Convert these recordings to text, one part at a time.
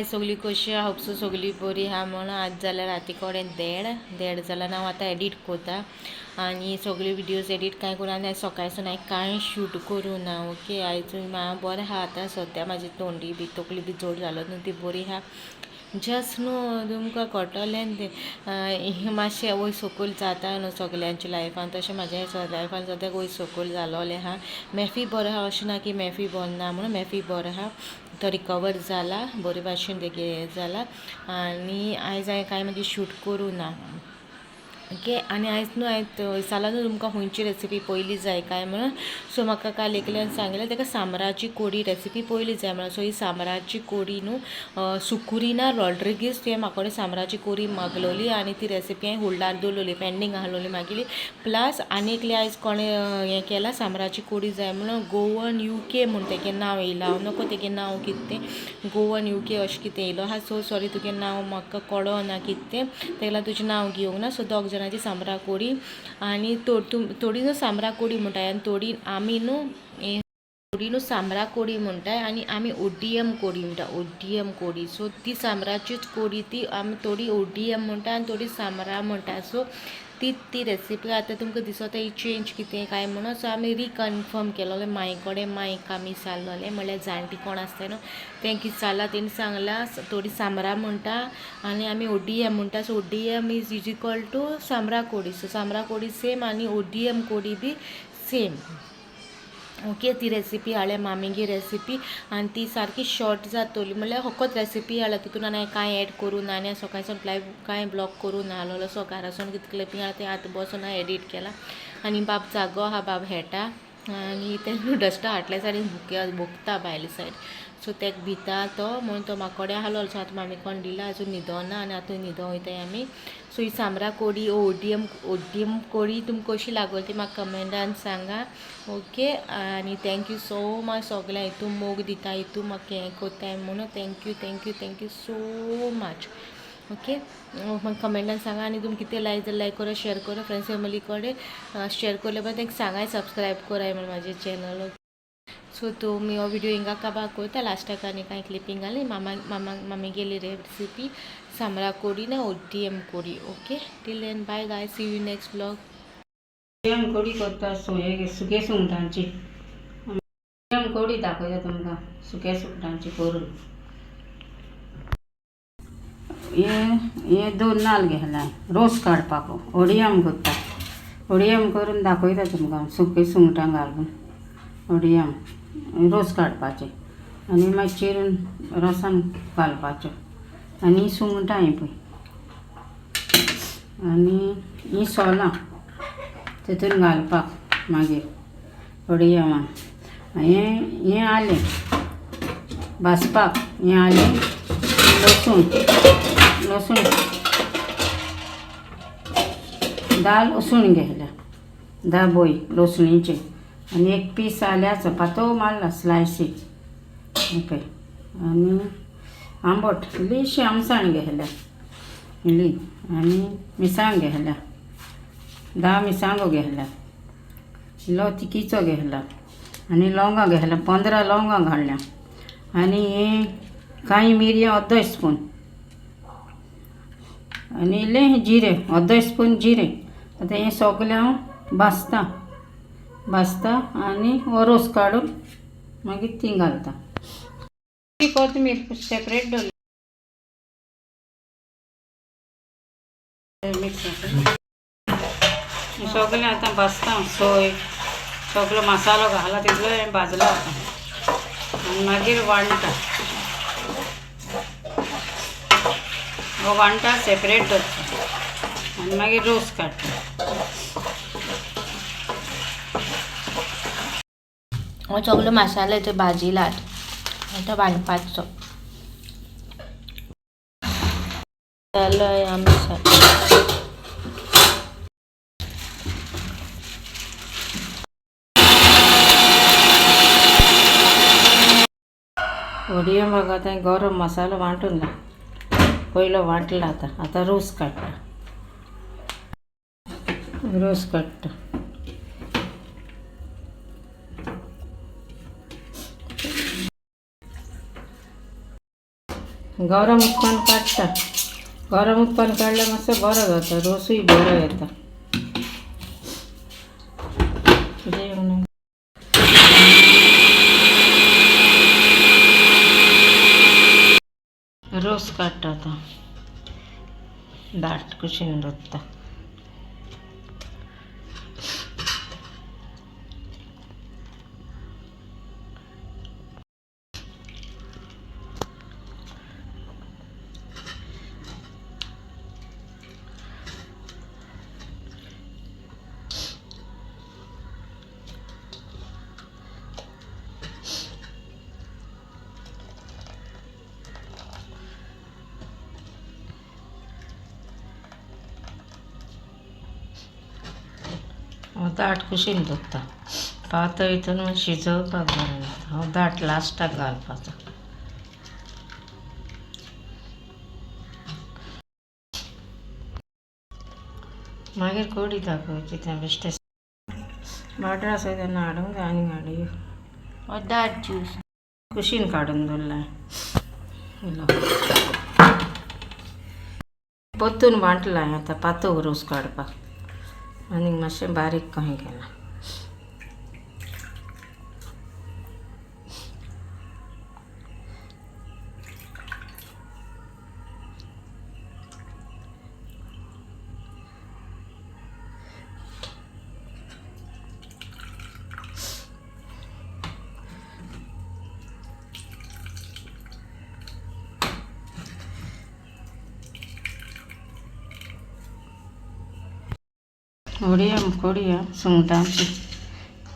सगळी कशी होपसो सगळी बरी हा म्हणून आज जाल्यार राती कडेन देड जाल्यार हांव आतां एडीट कोता आनी सगळी विडियोज एडीट कांय करून आनी सकाळसून हांवें कांय शूट करूं ना. ओके आयज हांव बरें आहा आतां सद्या म्हाजी तोंडी बी तकली बी चड जालो न्हू ती बरी आहा. जस्ट न्हू तुमकां कळटलें तें मातशें वयर सकयल जाता न्हू सगल्यांच्या लायफान तशें म्हाज्या लायफान सद्याक वयर सकयल जालोलें आहा. मॅफी बरो आहा अशें ना की मॅफी बरो ना म्हणून मॅफी बरो आहा तो रिकवर जाला बरे भाशेन तेगे हें जाला आनी आयज हांवें कांय मागीर शूट करूं ना. ओके आनी आयज न्हू हांवें विचारला न्हू तुमकां खंयची रेसिपी पयली जाय काय म्हणून. सो म्हाका काल एकल्यान सांगलें ताका सांबराची कोडी रेसिपी पयली जाय म्हणून. सो ही सांबराची कोडी न्हू सुकुरिना रॉड्रिगीस तुवें म्हाका कडेन सांबराची कोडी मागलोली आनी ती रेसिपी हांवें होल्डार दवरलेली पेंडींग आहलोली मागीर. प्लस आनी एकले आयज कोणें हें केलां सांबराची कोडी जाय म्हणून गोवन UK म्हूण तेगे नांव येयलां. हांव नकळो तेगे नांव कितें तें गोवन UK अशें कितें येयलो आहा. सो सॉरी तुगे नांव म्हाका कळना कितें तें तेका लागून तुजें नांव घेवंक ना. सो दोग जाणांची सांबरा कोडी आनी थोडी न्हू सांबरा कोडी म्हणटाय आनी थोडी आमी न्हू थोडी न्हू सांबरा कोडी म्हणटाय आनी आमी ODM कोडी म्हणटा ODM कोडी. सो ती सांबराचीच कोडी ती आमी थोडी ODM म्हणटा आनी थोडी सांबरा म्हणटा. सो ती रेसिपी आतां तुमकां दिसता ही चेंज कितें काय म्हणून. सो आमी रिकन्फर्म केलोलें माय कडेन मायक आमी विचारलोलें म्हणल्यार जाणटी कोण आसता न्हू तें कितें जालां तेणी सांगलां थोडी सांबरा म्हणटा आनी आमी ODM म्हणटा. So ODM is equal to सांबरा कोडी. सो सांबरा कोडी सेम आनी ODM कोडी बी सेम. ओके ती रेसिपी हाडल्या मामीगी रेसिपी आनी ती सारकी शॉर्ट जातली म्हणल्यार फकत रेसिपी हाडल्या तितून आनी हांवें कांय एड करूं ना आनी सकाळसून लायव्ह कांय ब्लॉग करूं ना आसलो. सो घरासून कितें क्लिपींग आहा तें आतां बसून हांवें एडीट केलां आनी बाब जागो आहा बाब हेटा आनी तें डस्टा हाटल्या सायडीन भोगता भायले सायड. सो तेका भिता तो म्हणून तो म्हाका कडेन आसलो. सो आतां मामी कोण दिला आजून न्हिदोना आनी आतां न्हिदो वयताय आमी. सो ही सांबरा कोडी ODM कोडी तुमकां कशी लागली ती म्हाका कमेंटान सांगा. ओके आनी थँक्यू सो मच सगळ्या हितून मोग दिता हितून म्हाका हें कोत्ताय म्हणून थँक्यू सो मच. ओके म्हाका कमेंटान सांगा आनी तुमी कितें लायक जाल्यार लायक करा शेअर करा फ्रेंड्स फॅमिली कडेन शेअर केले बरें तांकां सांगाय सबस्क्रायब कराय म्हणून म्हाजें चॅनल. सो तुमी हो व्हिडिओ हिंगा काबार करता लास्टाक आनी कांय क्लिपींग घाली मामी गेली रेसिपी सांबरा कोडी ना ODM कोडी. Okay till then bye guy see you next blog. ODM कोडी करता सुके सुंगटांची ODM कोडी दाखयता तुमकां सुके सुंगटांची करून. हे 2 नाल्ल घेतला रोस काडपाक ODM करता. ODM करून दाखयता तुमकां सुके सुंगटां घालून ODM रोस काडपाचे आनी मागीर चिरून रोसान घालपाच्यो आनी सुंगटां ही पळय आनी ही सोलां तितून घालपाक मागीर ODMान. हें आलें भाजपाक हें आलें लसूण 10 लसूण घेतल्या 10 बोय लसणीचे आनी 1 पीस आल्याचो पातळ मारला स्लायसीस ओके. आनी आंबट इल्लीशी आमसाण घेतल्या इल्ली आनी मिरसांग घेतल्या 10 मिरसांगो घेतल्या इल्लो तिकीचो घेतला आनी लवंगां घेतल्या 15 लवंगां घालल्या आनी हे कांय मिरयां अर्दो स्पून आनी इल्लें जिरें अर्दो स्पून जिरें. आतां हें सगलें हांव भाजता आनी हो रोस काडून मागीर ती घालता. कोथमीर सेपरेट दवरली मिक्स सगलें आतां भाजता सोय सगलो मसालो घाला तितलो हांवें भाजलो आतां आनी मागीर वांटटा हो वांटा सेपरेट दवरता आनी मागीर रोस काडटा. हो सगळो मसालो तो भाजिलात आतां वांटपाचो जालोय आमी ODM आतां गरम मसालो वांटून पयलो वांटला आतां रोस काडटा गरम उदकान काडटा. गरम उदकान काडल्यार मातसो बरो जाता, रोसूय बरो येता. रोस काडटा आतां, दाट कुशीन दवरता. दाट कुशीन दवरता. पातळ हितून शिजोवपाक बरें जाता. हांव दाट लास्टाक घालपाचो. मागीर कडी दाखोवची तें बेश्टें. बाटर आसा तेन्ना हाडूंक जाय आनी हाडयो. दाट ज्यूस कुशीन काडून दवरला. परतून वांटलां आतां पातळ रोस काडपाक. आनीक मातशें बारीक कहें केलां. कोडया सुंगटांची.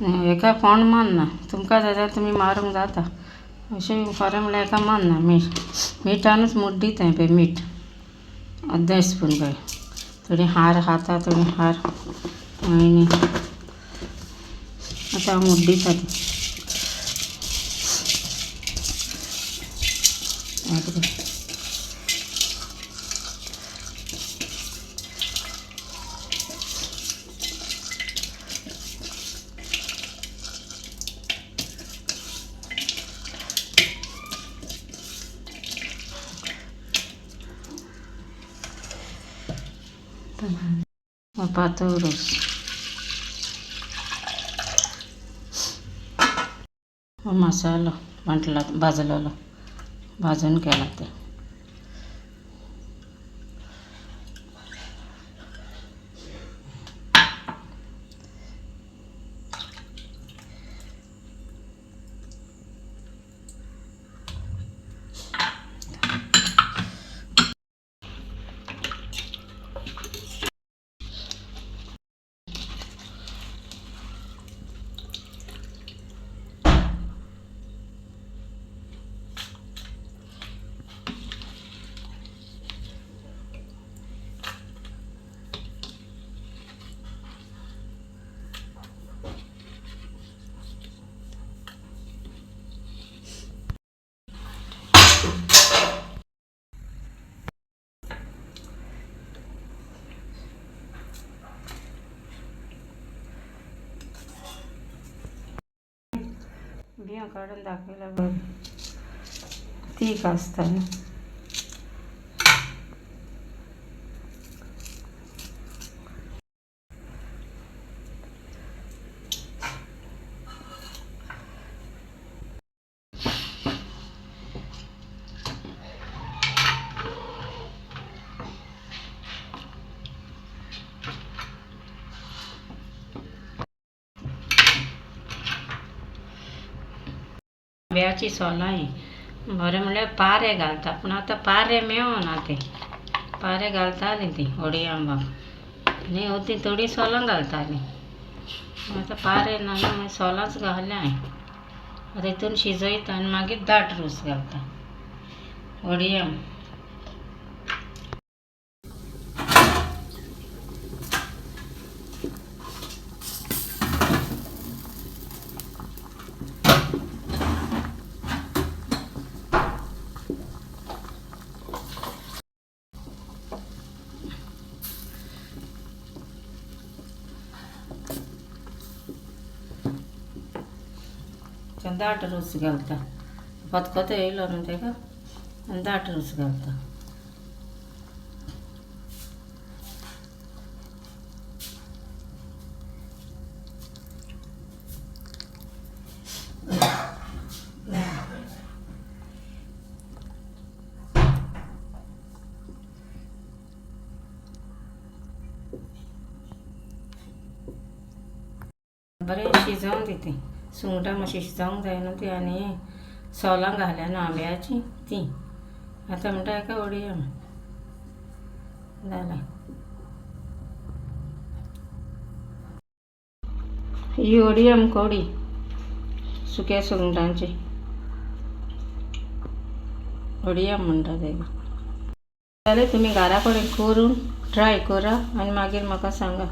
हेका कोण मानना. तुमकां जाय जाल्यार तुमी मारूंक जाता. अशें खरें म्हणल्यार हेका मानना. मिठानूच मूठ दिता हें पळय मीठ. अर्दें स्पून पळय. थोडी हार खाता, थोडी हार आनी आतां हांव मूठ दिता ती. पातळ रोस. मसालो वांटला भाजलेलो, भाजून केला ते. बियां काडून दाखयल्यार बरें. तीख आसता न्हू. आंब्याची सोलां ही बरें म्हणल्यार पारे घालता. पूण आतां पारे मेळना. ते पारे घालतालीं तीं व्हडीं आंबाक आनी तीं थोडीं सोलां घालतालीं. आतां पारे ना न्हू, सोलांच घाल्या हांवें. आतां हितून शिजयता आनी मागीर दाट रोस घालता. व्हडीं आंब दाट रोस घालता. खतखतो येयलो न्हू तेका, आनी दाट रोस घालता. बरें शिजोवंक दिता. सुंगटां मातशी शिजोवंक जाय न्हू ती आनी सोलां घाल्या न्हू आंब्याची ती. आतां म्हणटा हेका उडया जालें. ही ओडियम कडी सुक्या सुंगटांची ओडियम म्हणटा तेका. जाल्यार तुमी घरा कडेन करून ट्राय करा आनी मागीर म्हाका सांगा.